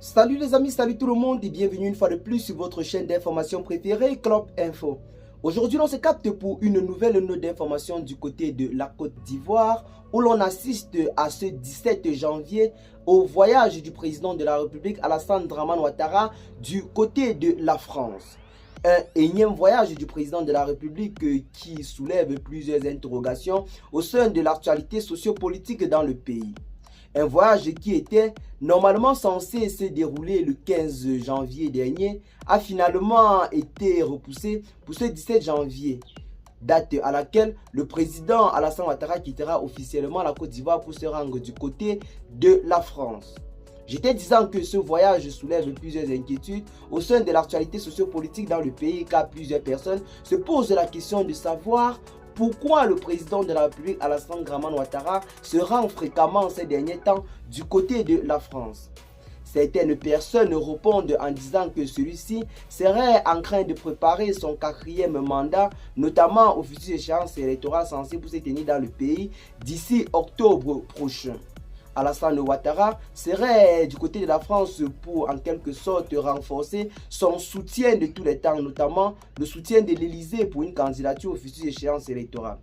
Salut les amis, salut tout le monde et bienvenue une fois de plus sur votre chaîne d'information préférée, Club Info. Aujourd'hui, on se capte pour une nouvelle note d'information du côté de la Côte d'Ivoire où l'on assiste à ce 17 janvier au voyage du président de la République Alassane Dramane Ouattara du côté de la France. Un énième voyage du président de la République qui soulève plusieurs interrogations au sein de l'actualité sociopolitique dans le pays. Un voyage qui était normalement censé se dérouler le 15 janvier dernier a finalement été repoussé pour ce 17 janvier, date à laquelle le président Alassane Ouattara quittera officiellement la Côte d'Ivoire pour se rendre du côté de la France. J'étais disant que ce voyage soulève plusieurs inquiétudes au sein de l'actualité sociopolitique dans le pays car plusieurs personnes se posent la question de savoir pourquoi le président de la République Alassane Dramane Ouattara se rend fréquemment ces derniers temps du côté de la France. Certaines personnes répondent en disant que celui-ci serait en train de préparer son 4e mandat, notamment aux futures échéances électorales censées pour se tenir dans le pays d'ici octobre prochain. Alassane Ouattara serait du côté de la France pour en quelque sorte renforcer son soutien de tous les temps, notamment le soutien de l'Élysée pour une candidature aux futures échéances électorales.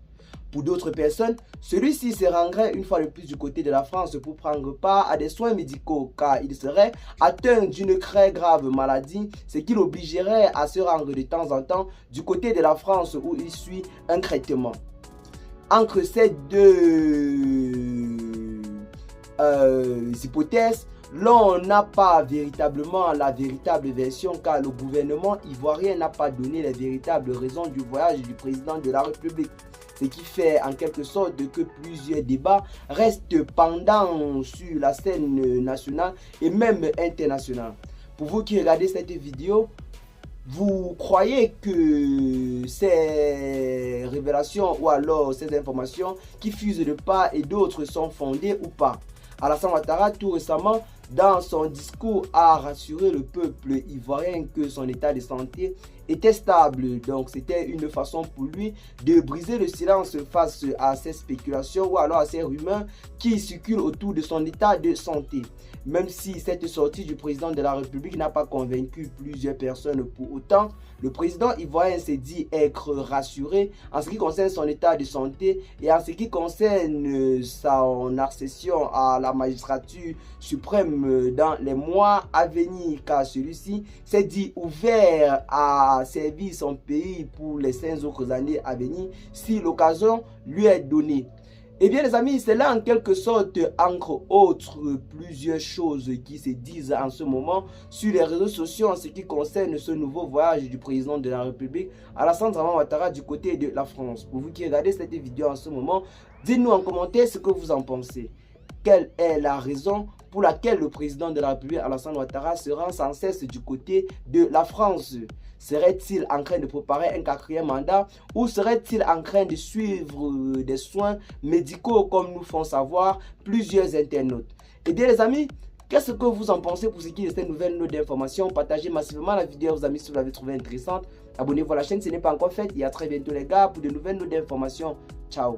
Pour d'autres personnes, celui-ci se rendrait une fois de plus du côté de la France pour prendre part à des soins médicaux car il serait atteint d'une très grave maladie, ce qui l'obligerait à se rendre de temps en temps du côté de la France où il suit un traitement. Entre ces deux hypothèses, l'on n'a pas véritablement la véritable version car le gouvernement ivoirien n'a pas donné les véritables raisons du voyage du président de la République. Ce qui fait en quelque sorte que plusieurs débats restent pendants sur la scène nationale et même internationale. Pour vous qui regardez cette vidéo, vous croyez que ces révélations ou alors ces informations qui fusent de part et d'autre sont fondées ou pas? Alassane Ouattara, tout récemment, dans son discours, a rassuré le peuple ivoirien que son état de santé était stable. Donc, c'était une façon pour lui de briser le silence face à ces spéculations ou alors à ces rumeurs qui circulent autour de son état de santé. Même si cette sortie du président de la République n'a pas convaincu plusieurs personnes pour autant, le président ivoirien s'est dit être rassuré en ce qui concerne son état de santé et en ce qui concerne son accession à la magistrature suprême dans les mois à venir, car celui-ci s'est dit ouvert à servir son pays pour les 5 autres années à venir si l'occasion lui est donnée. Eh bien les amis, c'est là en quelque sorte, entre autres, plusieurs choses qui se disent en ce moment sur les réseaux sociaux en ce qui concerne ce nouveau voyage du président de la République Alassane Dramane Ouattara du côté de la France. Pour vous qui regardez cette vidéo en ce moment, dites-nous en commentaire ce que vous en pensez. Quelle est la raison pour laquelle le président de la République Alassane Ouattara se rend sans cesse du côté de la France? Serait-il en train de préparer un 4e mandat ou serait-il en train de suivre des soins médicaux comme nous font savoir plusieurs internautes? Et bien les amis, qu'est-ce que vous en pensez pour ce qui est de cette nouvelle note d'information? Partagez massivement la vidéo à vos amis si vous l'avez trouvée intéressante. Abonnez-vous à la chaîne si ce n'est pas encore fait et à très bientôt les gars pour de nouvelles notes d'information. Ciao.